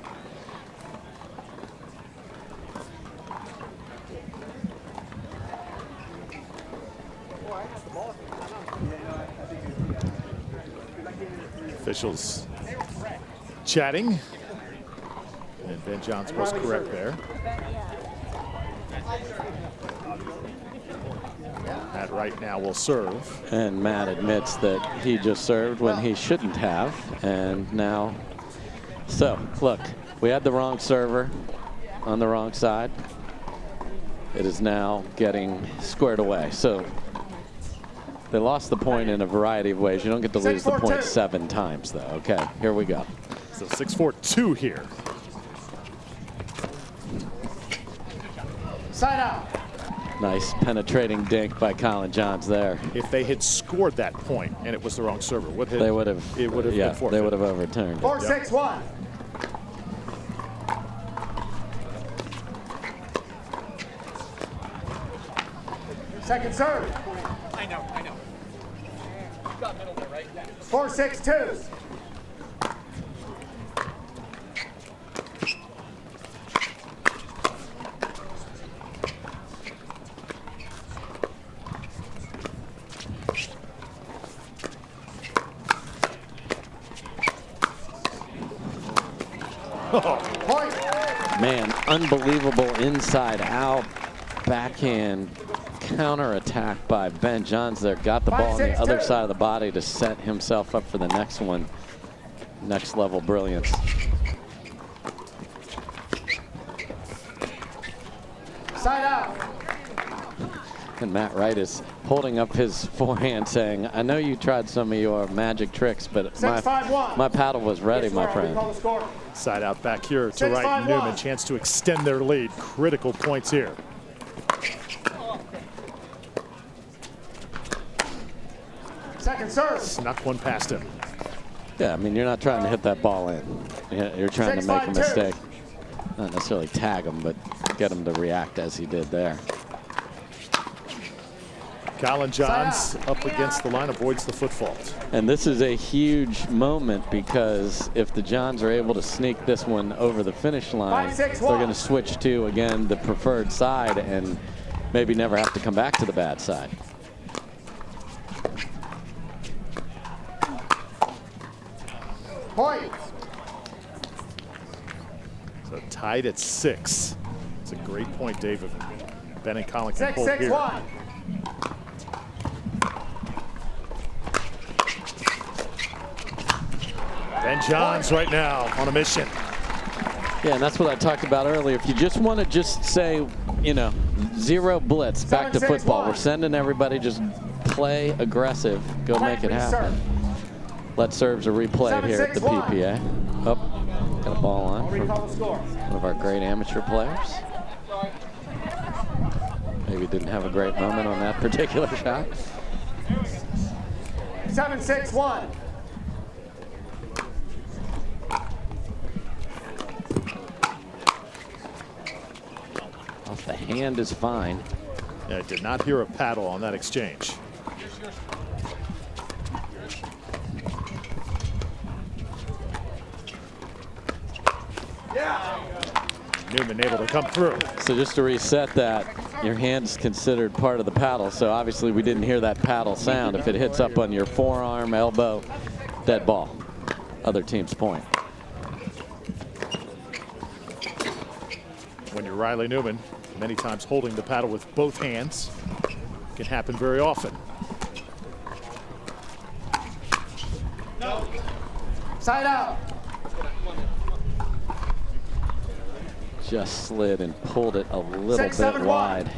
Officials chatting, and Ben Johns was correct there. Matt Wright now will serve. And Matt admits that he just served when he shouldn't have, and now, so look, we had the wrong server on the wrong side. It is now getting squared away. So they lost the point in a variety of ways. You don't get to lose the point 7 times, though. Okay, here we go. So 6-4-2 here. Side out. Nice penetrating dink by Colin Johns there. If they had scored that point and it was the wrong server, it would have been forfeit. They would have overturned it. 4-6-1. Second serve. I know. You got middle there, right? 4-6-2. Point. Man, unbelievable inside out backhand counter attack by Ben Johns there. Got the ball on the other side of the body to set himself up for the next one. Next level brilliance. Side out. And Matt Wright is holding up his forehand saying, "I know you tried some of your magic tricks, but my paddle was ready, my friend." Side out back here to Wright and Newman. Chance to extend their lead. Critical points here. Second serve. Snuck one past him. Yeah, I mean, you're not trying to hit that ball in. You're trying to make a mistake. Not necessarily tag him, but get him to react as he did there. Colin Johns up against the line, avoids the foot fault. And this is a huge moment because if the Johns are able to sneak this one over the finish line, they're going to switch to, again, the preferred side and maybe never have to come back to the bad side. Point. So tied at 6. It's a great point, David. Ben and Colin can 6, hold 6, here. 1. Ben Johns right now on a mission. Yeah, and that's what I talked about earlier. If you just want to just say, you know, 0 blitz, back to football. We're sending everybody just play aggressive, go make it happen. Let serves a replay here at the PPA. Oh, got a ball on from one of our great amateur players. Maybe didn't have a great moment on that particular shot. 7-6-1. Off the hand is fine. Yeah, I did not hear a paddle on that exchange. Newman able to come through. So just to reset that, your hand's considered part of the paddle. So obviously we didn't hear that paddle sound. If it hits up on your forearm, elbow, dead ball. Other team's point. When you're Riley Newman, many times holding the paddle with both hands can happen very often. Side out. Just slid and pulled it a little 6, bit 7, wide.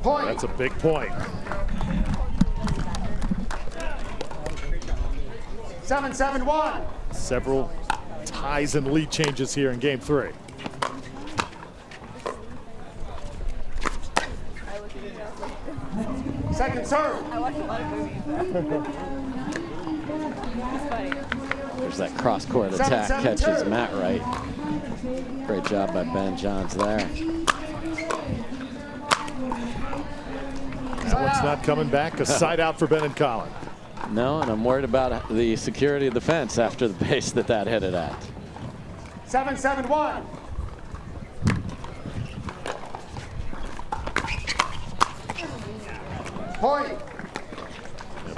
Point. That's a big point. 7-7-1. Several ties and lead changes here in game 3. Second serve. There's that cross-court attack, 7-7-2. catches Matt right. Great job by Ben Johns there. That one's not coming back. A side out for Ben and Colin. No, and I'm worried about the security of the fence after the pace that hit it at. 7-7-1. Point.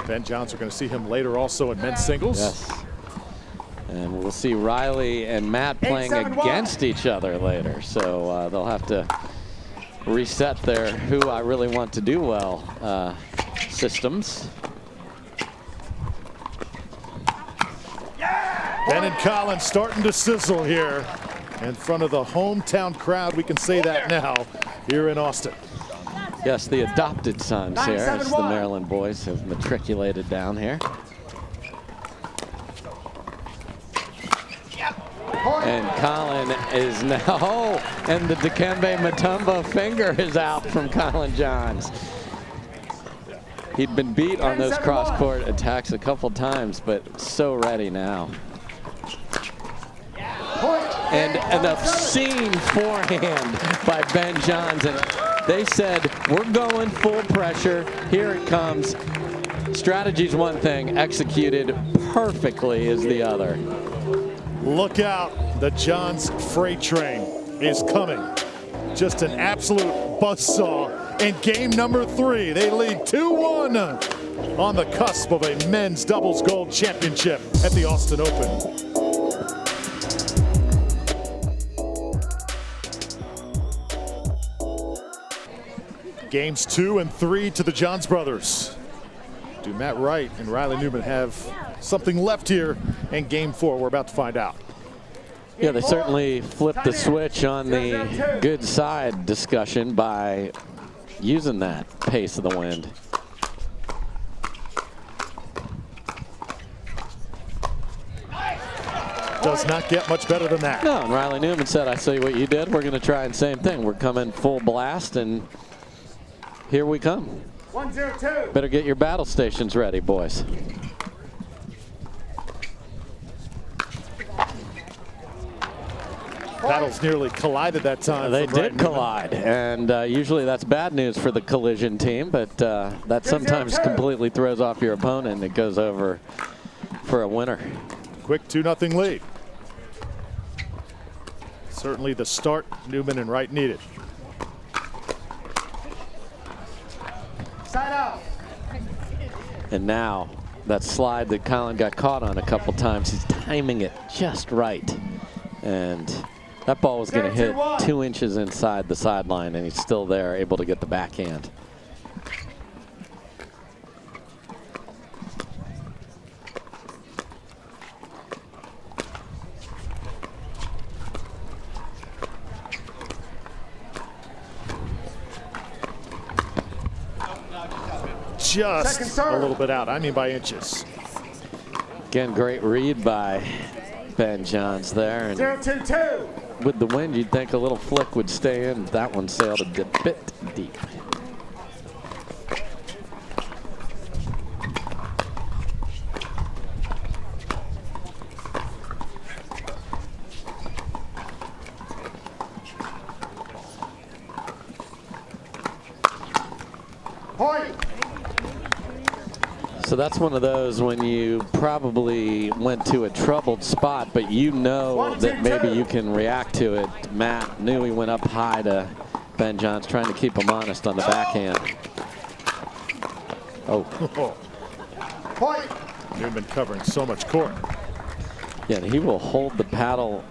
Ben Johns, we're going to see him later also in men's singles. Yes. And we'll see Riley and Matt playing against each other later. So they'll have to reset their who I really want to do well systems. Ben and Colin starting to sizzle here in front of the hometown crowd. We can say that now here in Austin. Yes, the adopted sons here as the Maryland boys have matriculated down here. And Colin is now, oh, and the Dikembe Mutombo finger is out from Colin Johns. He'd been beat on those cross-court attacks a couple times, but so ready now. And an obscene forehand by Ben Johns. And they said, we're going full pressure. Here it comes. Strategy's one thing, executed perfectly is the other. Look out, the Johns freight train is coming. Just an absolute buzzsaw in game number 3. They lead 2-1 on the cusp of a men's doubles gold championship at the Austin Open. Games 2 and 3 to the Johns brothers. Do Matt Wright and Riley Newman have something left here in game 4? We're about to find out. Yeah, they certainly flipped the switch on the good side discussion by using that pace of the wind. Does not get much better than that. No, and Riley Newman said, I see what you did. We're going to try the same thing. We're coming full blast, and here we come. 1-0-2. Better get your battle stations ready, boys. Paddles nearly collided that time. They did collide, and usually that's bad news for the collision team, but that sometimes completely throws off your opponent. It goes over for a winner. Quick 2-0 lead. Certainly the start Newman and Wright needed. Side out. And now that slide that Colin got caught on a couple times, he's timing it just right. And that ball was going to hit 2 inches inside the sideline, and he's still there, able to get the backhand. Just a little bit out. I mean by inches. Again, great read by Ben Johns there. And 0-2-2. with the wind, you'd think a little flick would stay in. That one sailed a bit deep. So that's one of those when you probably went to a troubled spot, but you know that maybe you can react to it. Matt knew he went up high to Ben Johns, trying to keep him honest on the backhand. Oh. Newman covering so much court. Yeah, and he will hold the paddle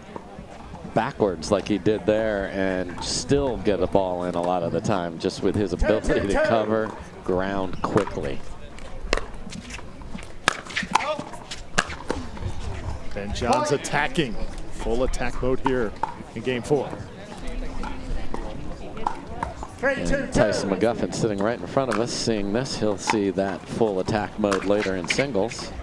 backwards like he did there and still get a ball in a lot of the time, just with his ability to cover ground quickly. Ben Johns attacking. Full attack mode here in game 4. And Tyson McGuffin sitting right in front of us, seeing this. He'll see that full attack mode later in singles.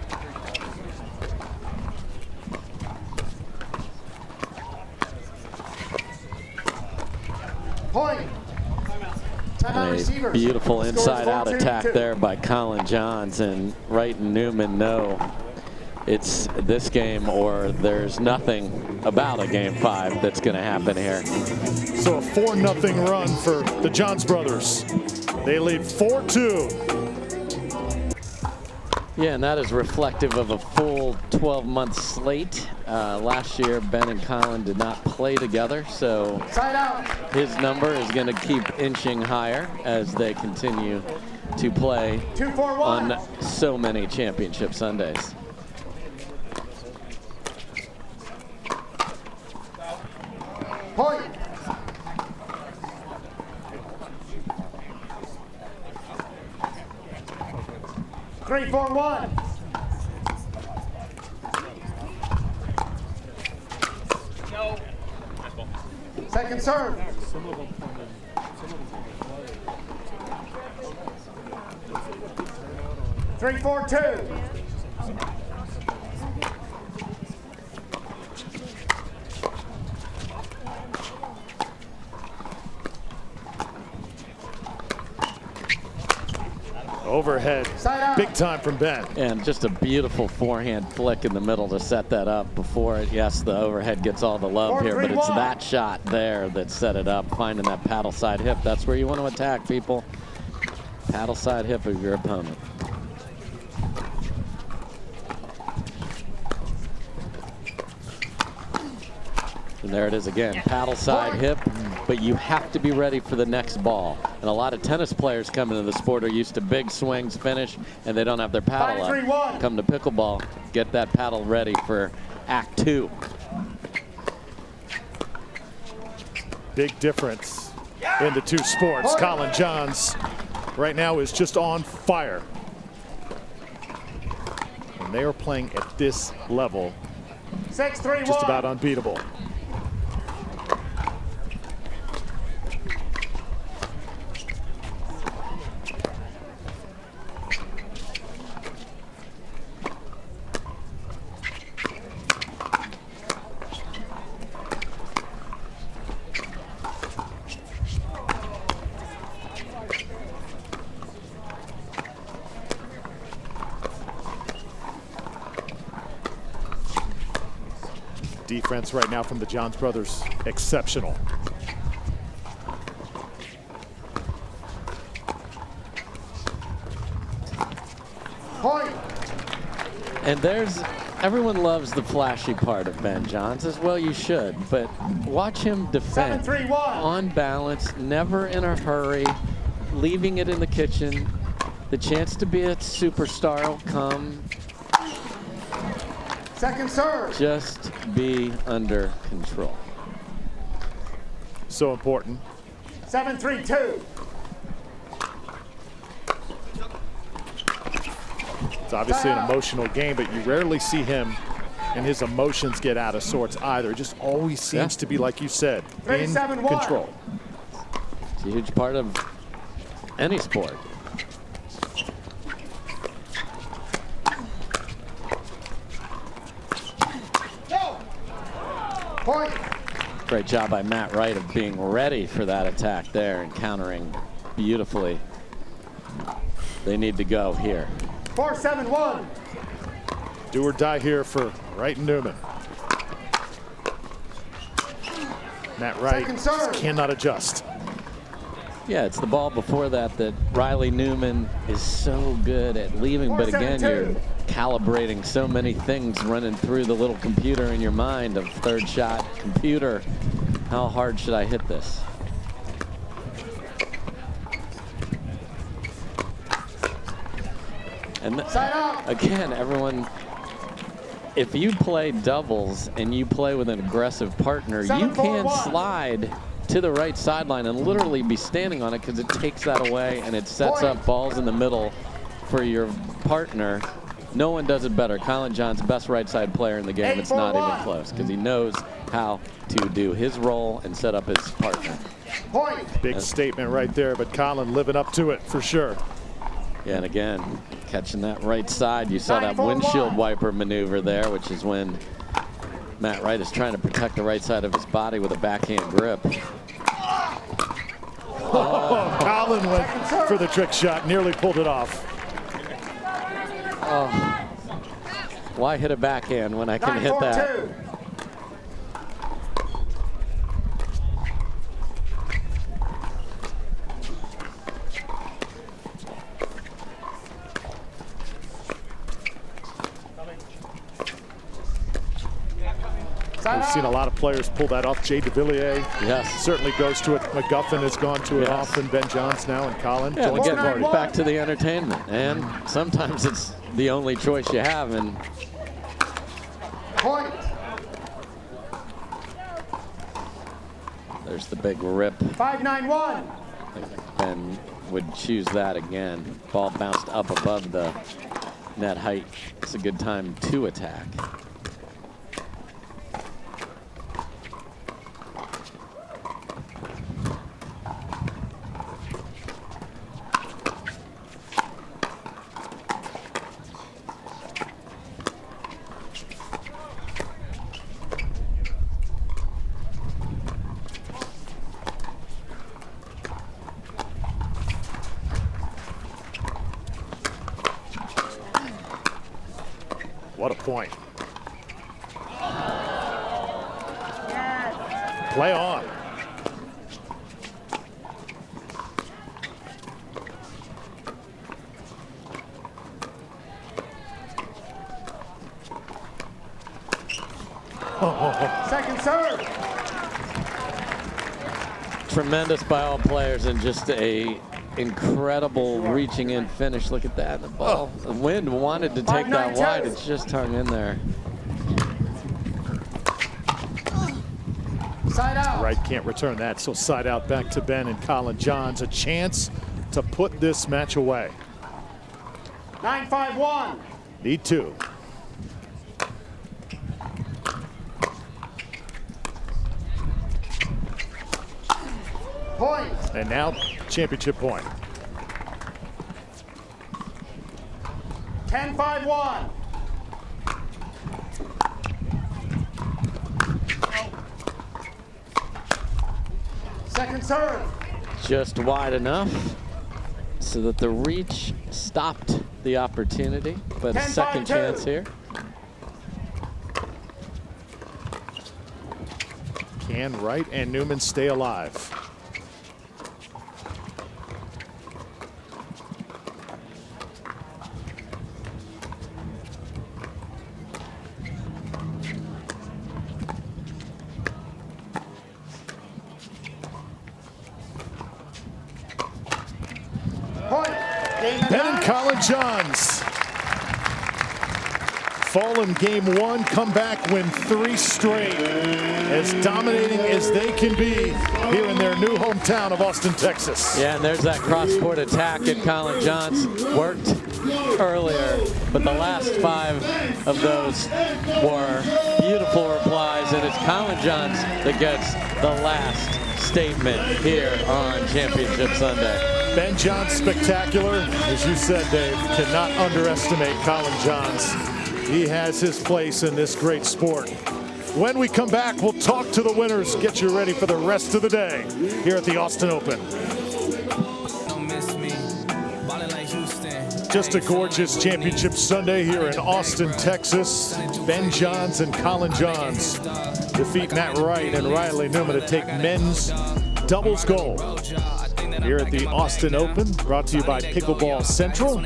And a beautiful inside-out attack there by Colin Johns, and Wright and Newman know it's this game or there's nothing about a game 5 that's going to happen here. So a 4-0 run for the Johns brothers. They lead 4-2. Yeah, and that is reflective of a full 12-month slate. Last year, Ben and Colin did not play together, so his number is going to keep inching higher as they continue to play on so many championship Sundays. Point. Three, 4, 1. No. Second serve. 3, 4, 2. Overhead, big time from Ben. And just a beautiful forehand flick in the middle to set that up before it. Yes, the overhead gets all the love here, but it's that shot there that set it up, finding that paddle side hip. That's where you want to attack, people. Paddle side hip of your opponent. And there it is again, paddle side hip, but you have to be ready for the next ball. And a lot of tennis players coming into the sport are used to big swings, finish, and they don't have their paddle up. Come to pickleball, get that paddle ready for Act 2. Big difference in the two sports. Colin Johns right now is just on fire. And they are playing at this level, 6-3-1. just about unbeatable. defense right now from the Johns brothers, exceptional. Point. And everyone loves the flashy part of Ben Johns, as well you should, but watch him defend 7-3-1. on balance, never in a hurry, leaving it in the kitchen. The chance to be a superstar will come. Second serve. Just be under control. So important. 7-3-2. It's obviously an emotional game, but you rarely see him and his emotions get out of sorts either. It just always seems to be, like you said, in 3-7-1. control. It's a huge part of any sport. Point. Great job by Matt Wright of being ready for that attack there and countering beautifully. They need to go here. 4-7-1. Do or die here for Wright and Newman. Matt Wright Second serve. cannot adjust. Yeah, it's the ball before that Riley Newman is so good at leaving, but again, you're calibrating so many things running through the little computer in your mind of third shot computer. How hard should I hit this? And again, everyone, if you play doubles and you play with an aggressive partner, you can slide to the right sideline and literally be standing on it because it takes that away and it sets up balls in the middle for your partner. No one does it better. Colin John's best right side player in the game. It's not even close because he knows how to do his role and set up his partner. Big statement right there, but Colin living up to it for sure. Yeah, and again, catching that right side. You saw that windshield wiper maneuver there, which is when Matt Wright is trying to protect the right side of his body with a backhand grip. Oh, Colin went for the trick shot, nearly pulled it off. Oh. Why hit a backhand when I can hit that? We've seen a lot of players pull that off. Jay DeVilliers certainly goes to it. McGuffin has gone to it often. Ben Johns now and Colin. Yeah, again, back to the entertainment. And sometimes it's the only choice you have. And point. There's the big rip. 5-9-1. Ben would choose that again. Ball bounced up above the net height. It's a good time to attack. What a point. Play on. Second serve. Tremendous by all players and just a incredible reaching in finish. Look at that. The ball, the wind wanted to take that wide. It's just hung in there. Side out. Wright can't return that, so side out back to Ben and Colin Johns. A chance to put this match away. 9-5-1. Need two. Point. And now championship point. 10-5-1. Second serve. Just wide enough so that the reach stopped the opportunity, but a second chance here. Can Wright and Newman stay alive? Ben and Colin Johns fall in game one, come back, win 3 straight. As dominating as they can be here in their new hometown of Austin, Texas. Yeah, and there's that cross-court attack that Colin Johns worked earlier, but the last 5 of those were beautiful replies, and it's Colin Johns that gets the last statement here on Championship Sunday. Ben Johns spectacular. As you said, Dave, cannot underestimate Colin Johns. He has his place in this great sport. When we come back, we'll talk to the winners, get you ready for the rest of the day here at the Austin Open. Just a gorgeous championship Sunday here in Austin, Texas. Ben Johns and Colin Johns defeat Matt Wright and Riley Newman to take men's doubles gold here at the Austin Open, brought to you by Pickleball Central.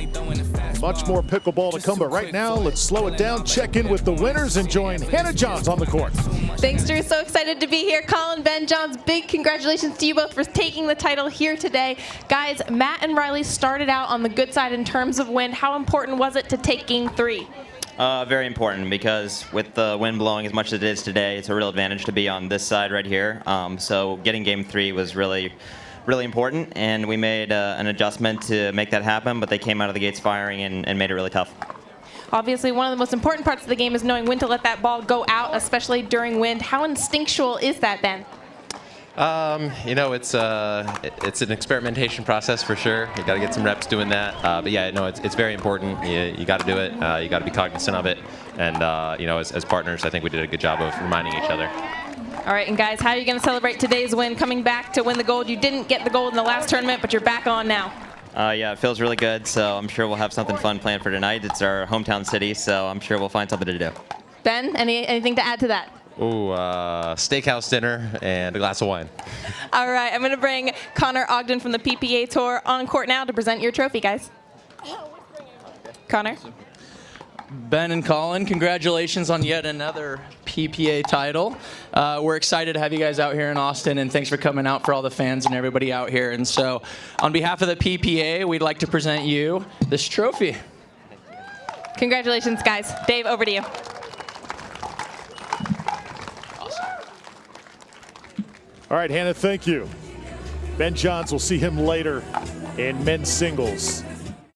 Much more pickleball to come, but right now, let's slow it down, check in with the winners, and join Hannah Johns on the court. Thanks, Drew. So excited to be here. Colin, Ben Johns, big congratulations to you both for taking the title here today. Guys, Matt and Riley started out on the good side in terms of wind. How important was it to take game 3? Very important, because with the wind blowing as much as it is today, it's a real advantage to be on this side right here. So getting game 3 was really important, and we made an adjustment to make that happen, but they came out of the gates firing and made it really tough. Obviously, one of the most important parts of the game is knowing when to let that ball go out, especially during wind. How instinctual is that, Ben? You know, it's an experimentation process for sure. You got to get some reps doing that. But yeah, no, it's very important. You got to do it. You got to be cognizant of it. And you know, as partners, I think we did a good job of reminding each other. All right, and guys, how are you going to celebrate today's win, coming back to win the gold? You didn't get the gold in the last tournament, but you're back on now. Yeah, it feels really good, so I'm sure we'll have something fun planned for tonight. It's our hometown city, so I'm sure we'll find something to do. Ben, anything to add to that? Ooh, steakhouse dinner and a glass of wine. All right, I'm going to bring Connor Ogden from the PPA Tour on court now to present your trophy, guys. Connor? Ben and Colin, congratulations on yet another PPA title. We're excited to have you guys out here in Austin, and thanks for coming out for all the fans and everybody out here. And so on behalf of the PPA, we'd like to present you this trophy. Congratulations, guys. Dave, over to you. All right, Hannah, thank you. Ben Johns, will see him later in men's singles.